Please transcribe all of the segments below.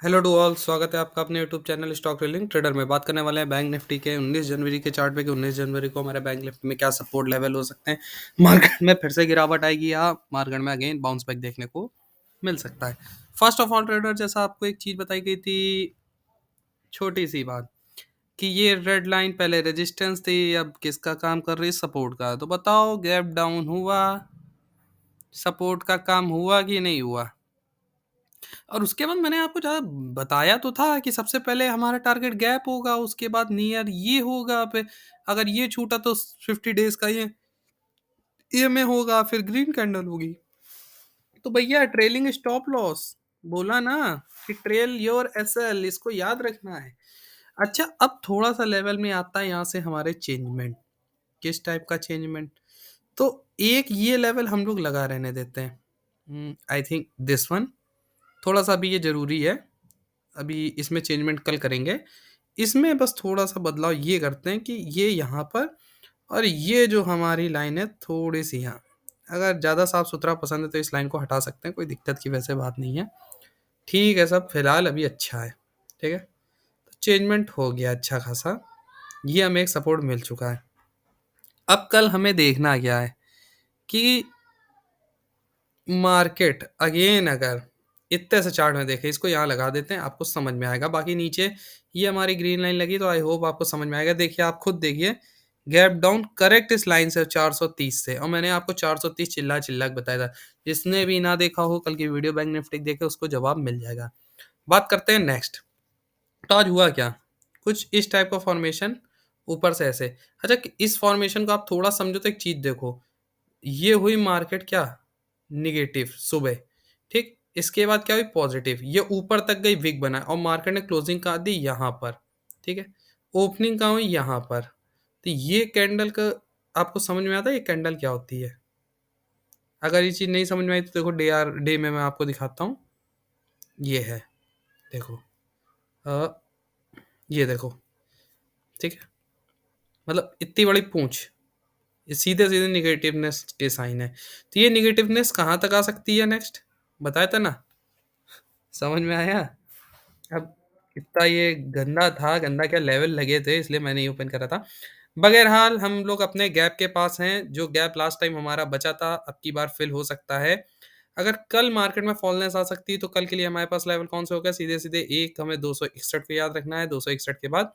Hello to all, स्वागत है आपका अपने YouTube channel stock reeling trader में। बात करने वाले हैं बैंक निफ्टी के 19 जनवरी के चार्ट पे कि 19 जनवरी को हमारे बैंक निफ्टी में क्या सपोर्ट लेवल हो सकते हैं। मार्केट में फिर से गिरावट आएगी या मार्केट में अगेन बाउंस बैक देखने को मिल सकता है। फर्स्ट ऑफ ऑल ट्रेडर, जैसा आपको एक चीज़ बताई गई थी, छोटी सी बात, कि ये रेड लाइन पहले रेजिस्टेंस थी, अब किसका काम कर रही है? सपोर्ट का। तो बताओ, गैप डाउन हुआ, सपोर्ट का काम हुआ कि नहीं हुआ? और उसके बाद मैंने आपको ज़्यादा बताया तो था कि सबसे पहले हमारा टारगेट गैप होगा, उसके बाद नियर ये होगा पे, अगर ये छूटा तो 50 डेज का ये में होगा, फिर ग्रीन कैंडल होगी। तो भैया ट्रेलिंग स्टॉप लॉस बोला ना, कि ट्रेल योर एसएल, इसको याद रखना है। अच्छा, अब थोड़ा सा लेवल में आता है यहाँ से हमारे चेंजमेंट। किस टाइप का चेंजमेंट? तो एक ये लेवल हम लोग लगा रहने देते हैं, आई थिंक दिस वन। थोड़ा सा अभी ये जरूरी है, अभी इसमें चेंजमेंट कल करेंगे। इसमें बस थोड़ा सा बदलाव ये करते हैं कि ये यहाँ पर, और ये जो हमारी लाइन है थोड़ी सी यहाँ, अगर ज़्यादा साफ सुथरा पसंद है तो इस लाइन को हटा सकते हैं, कोई दिक्कत की वैसे बात नहीं है। ठीक है, सब फिलहाल अभी अच्छा है। ठीक है, तो चेंजमेंट हो गया अच्छा खासा, ये हमें एक सपोर्ट मिल चुका है। अब कल हमें देखना क्या है कि मार्केट अगेन अगर इतने से चार्ट में देखें, इसको यहाँ लगा देते हैं, आपको समझ में आएगा। बाकी नीचे ये हमारी ग्रीन लाइन लगी, तो आई होप आपको समझ में आएगा। देखिए, आप खुद देखिए, गैप डाउन करेक्ट इस लाइन से 430 से, और मैंने आपको 430 चिल्ला चिल्ला के बताया था। जिसने भी ना देखा हो कल की वीडियो बैंक निफ्टी देखे, उसको जवाब मिल जाएगा। बात करते हैं नेक्स्ट। तो आज हुआ क्या? कुछ इस टाइप का फॉर्मेशन ऊपर से ऐसे। अच्छा, इस फॉर्मेशन को आप थोड़ा समझो तो एक चीज देखो, ये हुई मार्केट क्या, निगेटिव सुबह। ठीक, इसके बाद क्या हुई, पॉजिटिव। ये ऊपर तक गई, विक बना, और मार्केट ने क्लोजिंग कहा दी यहाँ पर। ठीक है, ओपनिंग कहाँ हुई, यहाँ पर। तो ये कैंडल का आपको समझ में आता है ये कैंडल क्या होती है? अगर ये चीज़ नहीं समझ में आई तो देखो, डे में मैं आपको दिखाता हूँ। ये है, देखो, अ, ये देखो। ठीक है, मतलब इतनी बड़ी पूंछ, ये सीधे सीधे निगेटिवनेस के साइन है। तो ये निगेटिवनेस कहाँ तक आ सकती है नेक्स्ट? बताया था ना, समझ में आया? अब इतना ये गंदा था, गंदा क्या लेवल लगे थे, इसलिए मैंने ये ओपन करा था। बहरहाल हम लोग अपने गैप के पास हैं। जो गैप लास्ट टाइम हमारा बचा था, अब की बार फिल हो सकता है। अगर कल मार्केट में फॉलनेस आ सकती है, तो कल के लिए हमारे पास लेवल कौन से हो गया? सीधे सीधे एक हमें 261 को याद रखना है। 261 के बाद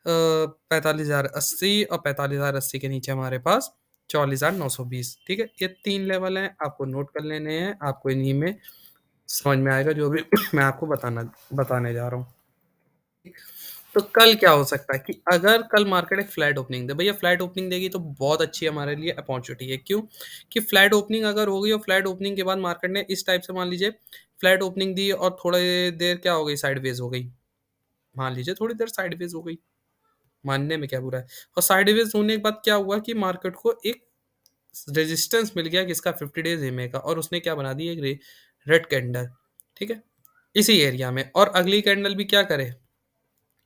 45,080, और 45,080 के नीचे हमारे पास 44,920। ठीक है, ये तीन लेवल हैं, आपको नोट कर लेने हैं। आपको इन्हीं में समझ में आएगा जो भी मैं आपको बताने जा रहा हूँ। तो कल क्या हो सकता है कि अगर कल मार्केट एक फ्लैट ओपनिंग दे, भैया फ्लैट ओपनिंग देगी तो बहुत अच्छी हमारे लिए अपॉर्चुनिटी है। क्यों? कि फ्लैट ओपनिंग अगर होगी, और फ्लैट ओपनिंग के बाद मार्केट ने इस टाइप से, मान लीजिए फ्लैट ओपनिंग दी और थोड़ी देर क्या हो गई, साइडवेज हो गई। मान लीजिए थोड़ी देर साइडवेज हो गई, मानने में क्या बुरा है। और साइडवेज होने के बाद क्या हुआ कि मार्केट को एक रेजिस्टेंस मिल गया, किसका? 50 डेज एमए का, और उसने क्या बना दी, एक रेड कैंडल। ठीक है, इसी एरिया में, और अगली कैंडल भी क्या करे,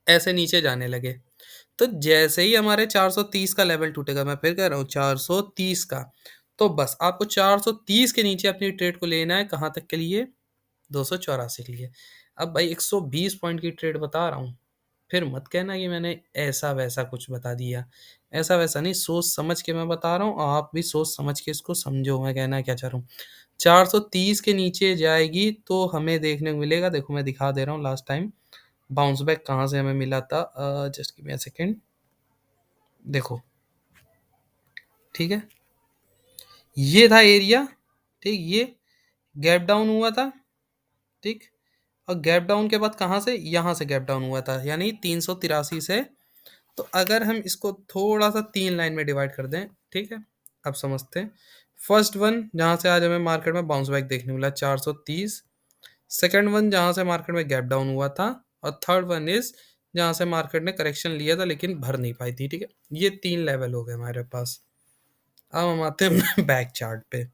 ऐसे नीचे जाने लगे। तो जैसे ही हमारे 430 का लेवल टूटेगा, मैं फिर कह रहा हूँ 430 का, तो बस आपको 430 के नीचे अपनी ट्रेड को लेना है। कहाँ तक के लिए? 284 के लिए। अब भाई 120 पॉइंट की ट्रेड बता रहा हूँ, फिर मत कहना कि मैंने ऐसा वैसा कुछ बता दिया। ऐसा वैसा नहीं, सोच समझ के मैं बता रहा हूँ, आप भी सोच समझ के इसको समझो मैं कहना क्या चाह रहा हूँ। 430 के नीचे जाएगी तो हमें देखने को मिलेगा, देखो मैं दिखा दे रहा हूँ लास्ट टाइम बाउंस बैक कहाँ से हमें मिला था। Just give me a second, देखो। ठीक है, ये था एरिया। ठीक, ये गैप डाउन हुआ था। ठीक, और गैप डाउन के बाद कहाँ से? यहाँ से गैप डाउन हुआ था, यानी 383 से। तो अगर हम इसको थोड़ा सा तीन लाइन में डिवाइड कर दें, ठीक है, अब समझते हैं। फर्स्ट वन जहाँ से आज हमें मार्केट में बाउंस बैक देखने मिला, 430। सेकंड वन जहाँ से मार्केट में गैप डाउन हुआ था, और थर्ड वन इज जहाँ से मार्केट ने करेक्शन लिया था लेकिन भर नहीं पाई थी। ठीक है, ये तीन लेवल हो गए हमारे पास। अब हम आते हैं बैक चार्ट पे।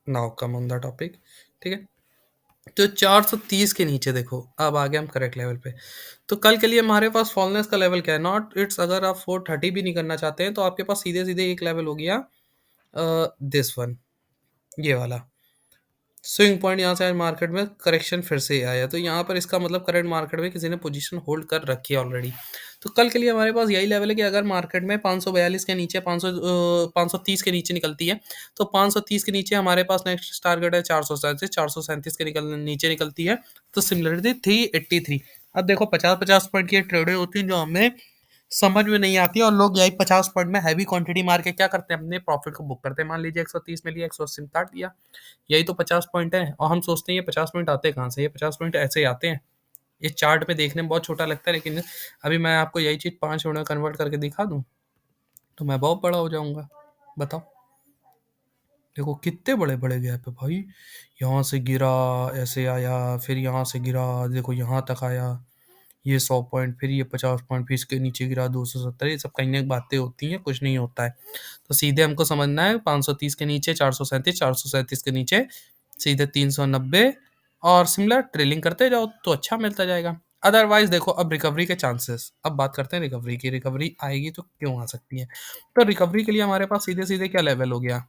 Now come on the topic. ठीक है, तो 430 के नीचे देखो, अब आ गए हम करेक्ट लेवल पे। तो कल के लिए हमारे पास फॉलनेस का लेवल क्या है? नॉट इट्स, अगर आप 430 भी नहीं करना चाहते हैं तो आपके पास सीधे-सीधे एक लेवल हो गया दिस वन, ये वाला। स्विंग पॉइंट यहाँ से आज मार्केट में करेक्शन फिर से आया, तो यहाँ पर इसका मतलब करंट मार्केट में किसी ने पोजीशन होल्ड कर रखी है ऑलरेडी। तो कल के लिए हमारे पास यही लेवल है कि अगर मार्केट में 542 के नीचे 530 के नीचे निकलती है, तो 530 के नीचे हमारे पास नेक्स्ट टारगेट है 437, 437 के नीचे निकलती है तो सिमिलरली 383। अब देखो 50-50 पॉइंट की ट्रेडें होती हैं जो हमें समझ में नहीं आती है, और लोग यही 50 पॉइंट में हैवी क्वांटिटी मार के क्या करते हैं, अपने प्रॉफिट को बुक करते हैं। मान लीजिए 130 में लिया, 180 में काट दिया, यही तो 50 पॉइंट है। और हम सोचते हैं ये 50 पॉइंट आते कहाँ से? ये 50 पॉइंट ऐसे ही आते हैं। ये चार्ट में देखने में बहुत छोटा लगता है, लेकिन अभी मैं आपको यही चीज़ 5 मिनट में कन्वर्ट करके दिखा दूँ, तो मैं बहुत बड़ा हो जाऊँगा। बताओ, देखो कितने बड़े-बड़े गैप है भाई। यहाँ से गिरा, ऐसे आया, फिर यहाँ से गिरा, देखो यहाँ तक आया। ये 100 पॉइंट, फिर ये 50 पॉइंट, फिर इसके नीचे गिरा 270। ये सब कहीं न बातें होती हैं, कुछ नहीं होता है। तो सीधे हमको समझना है 530 के नीचे 437, 437 के नीचे सीधे 390, और सिमिलर ट्रेलिंग करते जाओ तो अच्छा मिलता जाएगा। अदरवाइज़ देखो, अब रिकवरी के चांसेस, अब बात करते हैं रिकवरी की। रिकवरी आएगी तो क्यों आ सकती है? तो रिकवरी के लिए हमारे पास सीधे-सीधे क्या लेवल हो गया?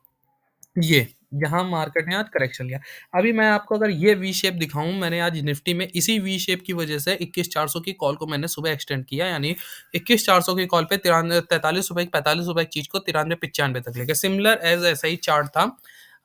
ये, यहाँ मार्केट ने आज करेक्शन लिया। अभी मैं आपको अगर ये वी शेप दिखाऊँ, मैंने आज निफ्टी में इसी वी शेप की वजह से 21,400 की कॉल को मैंने सुबह एक्सटेंड किया, यानी 21,400 की कॉल पे ₹43 ₹45 की चीज़ को 93-95 तक ले गए। सिमिलर एज़ ऐसा ही चार्ट था।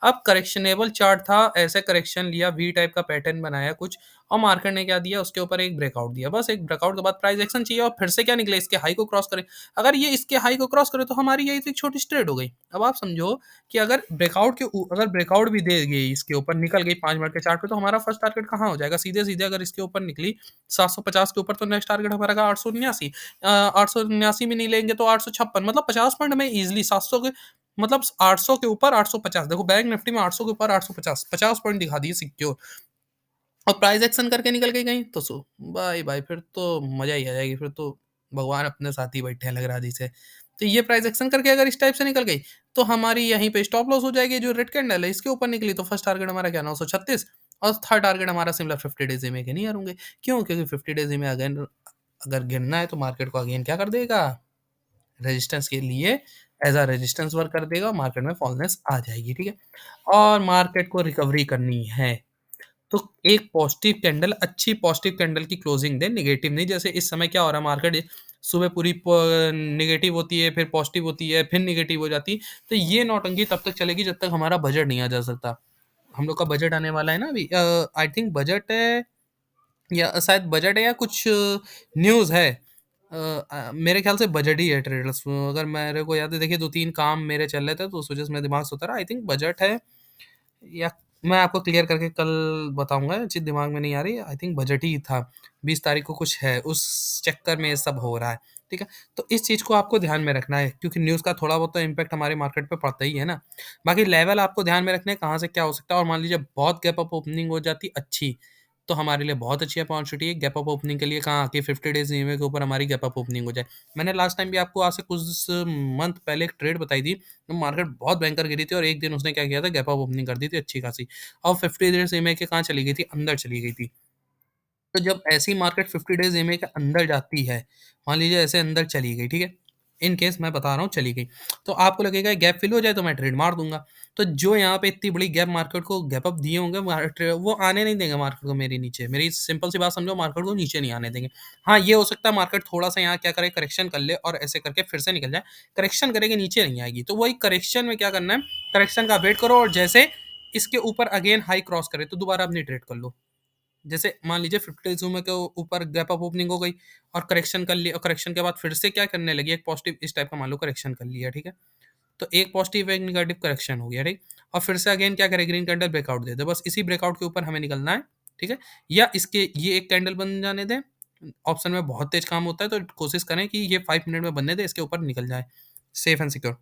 अब करेक्शनेबल चार्ट था, ऐसे करेक्शन लिया, वी टाइप का पैटर्न बनाया कुछ, और मार्केट ने क्या दिया, उसके ऊपर एक ब्रेकआउट दिया। बस एक ब्रेकआउट के बाद प्राइस एक्शन चाहिए, और फिर से क्या निकले, इसके हाई को क्रॉस करे। अगर ये इसके हाई को क्रॉस करे तो हमारी यही तो एक छोटी सी ट्रेड हो गई। अब आप समझो कि अगर ब्रेकआउट भी दे गई, इसके ऊपर निकल गई 5 मिनट के चार्ट पे, तो हमारा फर्स्ट टारगेट कहाँ हो जाएगा? सीधे-सीधे अगर इसके ऊपर निकली 750 के ऊपर, तो नेक्स्ट टारगेट हमारा का 879। 879 भी नहीं लेंगे तो 856, मतलब 50 पॉइंट हमें ईज़िली 700 के, मतलब 800 के ऊपर 850। देखो बैंक निफ्टी में 800 के ऊपर 850, 50 पॉइंट दिखा दिए सिक्योर, और प्राइस एक्शन करके निकल गई कहीं, तो बाय-बाय, फिर तो मज़ा ही आ जाएगी, फिर तो भगवान अपने साथ ही बैठे हैं लग रहा है जैसे। तो ये प्राइस एक्शन करके अगर इस टाइप से निकल गई, तो हमारी यहीं पे स्टॉप लॉस हो जाएगी। जो रेड कैंडल है इसके ऊपर निकली, तो फर्स्ट टारगेट हमारा क्या 936, और थर्ड टारगेट हमारा सिमिलर 50 डेज़ ईएमए के नियर होंगे। क्यों? क्योंकि 50 डेज़ ईएमए अगेन अगर गिरना है तो मार्केट को अगेन क्या कर देगा? रेजिस्टेंस के लिए एज़ अ रेजिस्टेंस वर्क कर देगा, मार्केट में फॉलनेस आ जाएगी, ठीक है? और मार्केट को रिकवरी करनी है, तो एक पॉजिटिव कैंडल, अच्छी पॉजिटिव कैंडल की क्लोजिंग दे, नेगेटिव नहीं। जैसे इस समय क्या हो रहा है, मार्केट सुबह पूरी नेगेटिव होती है, फिर पॉजिटिव होती है, फिर नेगेटिव हो जाती है। तो ये नौटंकी तब तक चलेगी जब तक हमारा बजट नहीं आ जा सकता। हम लोग का बजट आने वाला है ना अभी, आई थिंक बजट है, या शायद बजट है, या कुछ न्यूज़ है। मेरे ख्याल से बजट ही है ट्रेडर्स, अगर मेरे को याद है। देखिए 2-3 काम मेरे चल रहे थे तो उस वजह से मेरा दिमाग से उतरा। आई थिंक बजट है, या मैं आपको क्लियर करके कल बताऊँगा, ये चीज़ दिमाग में नहीं आ रही। आई थिंक बजट ही था, 20 तारीख को कुछ है, उस चक्कर में ये सब हो रहा है, ठीक है? तो इस चीज़ को आपको ध्यान में रखना है, क्योंकि न्यूज़ का थोड़ा बहुत तो इम्पैक्ट हमारे मार्केट पे पड़ता ही है ना। बाकी लेवल आपको ध्यान में रखने हैं, कहाँ से क्या हो सकता है, और मान लीजिए बहुत गैप अप ओपनिंग हो जाती अच्छी, तो हमारे लिए बहुत अच्छी अपॉर्चुनिटी है गैप अप ओपनिंग के लिए। कहाँ आके 50 डेज़ ईएमए के ऊपर हमारी गैप अप ओपनिंग हो जाए। मैंने लास्ट टाइम भी आपको आज से कुछ मंथ पहले एक ट्रेड बताई थी, तो मार्केट बहुत भयंकर गिरी थी, और एक दिन उसने क्या किया था, गैप अप ओपनिंग कर दी थी अच्छी खासी, और 50 डेज़ ईएमए के कहाँ चली गई थी, अंदर चली गई थी। तो जब ऐसी मार्केट 50 डेज़ ईएमए के अंदर जाती है, मान लीजिए ऐसे अंदर चली गई, ठीक है? इन केस मैं बता रहा हूँ चली गई, तो आपको लगेगा गैप फिल हो जाए तो मैं ट्रेड मार दूँगा। तो जो यहाँ पे इतनी बड़ी गैप मार्केट को गैप अप दिए होंगे, वो आने नहीं देंगे मार्केट को मेरे नीचे। मेरी सिंपल सी बात समझो, मार्केट को नीचे नहीं आने देंगे। हाँ, ये हो सकता है मार्केट थोड़ा-सा यहाँ क्या करे, करेक्शन कर ले और ऐसे करके फिर से निकल जाए। करेक्शन करेगी, नीचे नहीं आएगी। तो वही करेक्शन में क्या करना है, करेक्शन का वेट करो, और जैसे इसके ऊपर अगेन हाई क्रॉस करे तो दोबारा अपनी ट्रेड कर लो। जैसे मान लीजिए 50 ज़ूम के ऊपर गैप अप ओपनिंग हो गई, और करेक्शन कर लिया, और करेक्शन के बाद फिर से क्या करने लगी, एक पॉजिटिव इस टाइप का मान लो करेक्शन कर लिया, ठीक है? तो एक पॉजिटिव एक नेगेटिव करेक्शन हो गया, ठीक? और फिर से अगेन क्या करे, ग्रीन कैंडल ब्रेकआउट दे दे, बस इसी ब्रेकआउट के ऊपर हमें निकलना है, ठीक है? या इसके ये एक कैंडल बन जाने दें, ऑप्शन में बहुत तेज काम होता है, तो कोशिश करें कि ये 5 मिनट में बनने दें, इसके ऊपर निकल जाए, सेफ एंड सिक्योर।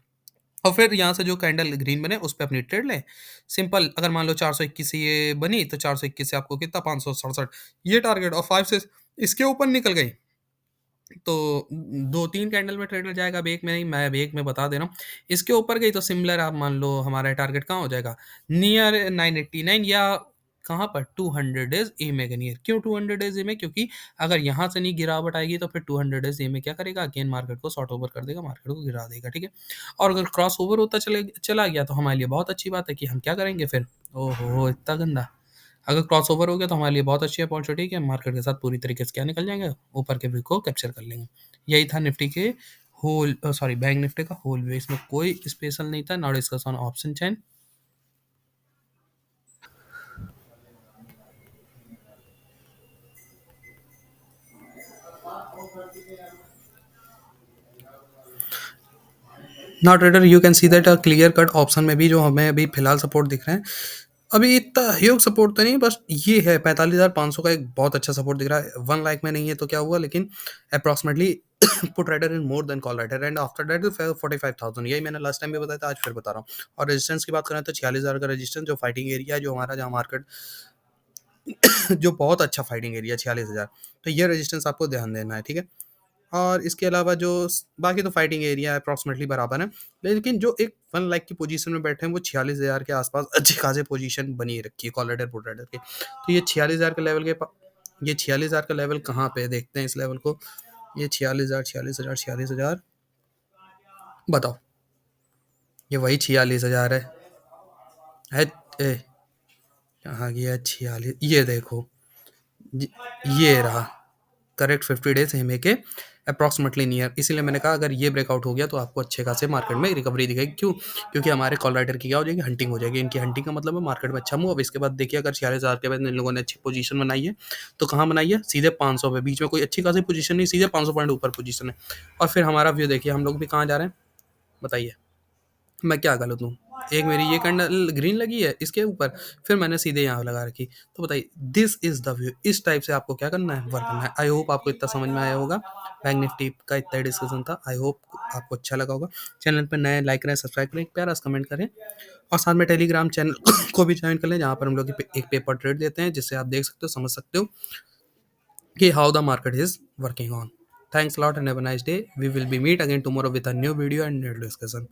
और फिर यहाँ से जो कैंडल ग्रीन बने उस पे अपनी ट्रेड लें। सिंपल, अगर मान लो 421 से ये बनी, तो 421 से आपको कितना 567 ये टारगेट, और 5 से इसके ऊपर निकल गई, तो 2-3 कैंडल में ट्रेड हो जाएगा, अब एक में नहीं, मैं अब एक में बता दे रहा हूँ। इसके ऊपर गई तो सिमिलर आप मान लो हमारा टारगेट कहाँ हो जाएगा, नियर 989, या कहाँ पर 200 डेज ए में गिनिए। क्यों 200 डेज ए में? क्योंकि अगर यहाँ से नहीं गिरावट आएगी तो फिर 200 डेज ए में क्या करेगा, अगेन मार्केट को शॉर्ट ओवर कर देगा, मार्केट को गिरा देगा, ठीक है। और अगर क्रॉस ओवर होता चला गया तो हमारे लिए बहुत अच्छी बात है कि हम क्या करेंगे फिर, ओहो इतना गंदा, अगर क्रॉस ओवर हो गया तो हमारे लिए बहुत अच्छी अपॉर्चुनिटी है कि हम मार्केट के साथ पूरी तरीके से क्या निकल जाएंगे, ऊपर के व्यू को कैप्चर कर लेंगे। यही था निफ्टी के होल, सॉरी बैंक निफ्टी का होल व्यू, इसमें कोई स्पेशल नहीं था। Now discuss on option chain. Now trader you can see that clear cut option में भी जो हमें अभी फिलहाल सपोर्ट दिख रहे हैं, अभी इतना ह्यूज सपोर्ट तो नहीं, बस ये है 45,500 का एक बहुत अच्छा सपोर्ट दिख रहा है। 1 लाख में नहीं है तो क्या हुआ, लेकिन approximately put writer is more than call writer and after that 45,000, यही मैंने लास्ट टाइम भी बताया था, आज फिर बता रहा हूँ। और रेजिस्टेंस की बात करें तो 46,000 का रेजिस्टेंस जो फाइटिंग एरिया है, जो हमारा जहाँ मार्केट जो बहुत अच्छा फाइटिंग एरिया 46,000, तो ये रेजिस्टेंस आपको ध्यान देना है, ठीक है। और इसके अलावा जो बाकी तो फाइटिंग एरिया अप्रॉक्सिमेटली बराबर है, लेकिन जो एक 1 लाख की पोजीशन में बैठे हैं वो 46,000 के आसपास अच्छी खासी पोजीशन बनी रखी है कॉल राइडर पुट राइडर की। तो ये 46,000 के लेवल ये 46,000 का लेवल कहाँ पे है, देखते हैं इस लेवल को। ये 46,000 46,000 46,000, बताओ, ये वही 46,000 है ए, कहाँ गया 46, ये देखो, ये ये रहा करेक्ट 50 डेज एमए के अप्रॉक्सिमेटली नियर। इसीलिए मैंने कहा अगर ये ब्रेकआउट हो गया तो आपको अच्छे खासे मार्केट में रिकवरी दिखेगी। क्यों? क्योंकि हमारे कॉल राइटर की क्या हो जाएगी, हंटिंग हो जाएगी। इनकी हंटिंग का मतलब है मार्केट में अच्छा मूव। अब इसके बाद देखिए, अगर 46,000 के बाद इन लोगों ने अच्छी पोजीशन बनाई है तो कहाँ बनाई है, सीधे 500 पे, बीच में कोई अच्छी खासी पोजीशन नहीं, सीधे 500 पॉइंट ऊपर पोजीशन है। और फिर हमारा व्यू देखिए, हम लोग भी कहाँ जा रहे हैं बताइए, मैं क्या गलत हूँ? एक मेरी ये कैंडल ग्रीन लगी है इसके ऊपर, फिर मैंने सीधे यहाँ लगा रखी। तो बताइए, दिस इज द व्यू। इस टाइप से आपको क्या करना है, वर्क करना है। आई होप आपको इतना समझ में आया होगा। बैंक निफ्टी का इतना डिस्कशन था, आई होप आपको अच्छा लगा होगा। चैनल पर नए लाइक करें, सब्सक्राइब करें, प्यारा सा कमेंट करें, और साथ में टेलीग्राम चैनल को भी ज्वाइन कर लें, जहाँ पर हम लोग एक पेपर ट्रेड देते हैं, जिससे आप देख सकते हो, समझ सकते हो कि how the market is working on. Thanks a lot and have a nice day. We will be meet again tomorrow with a new video and new discussion.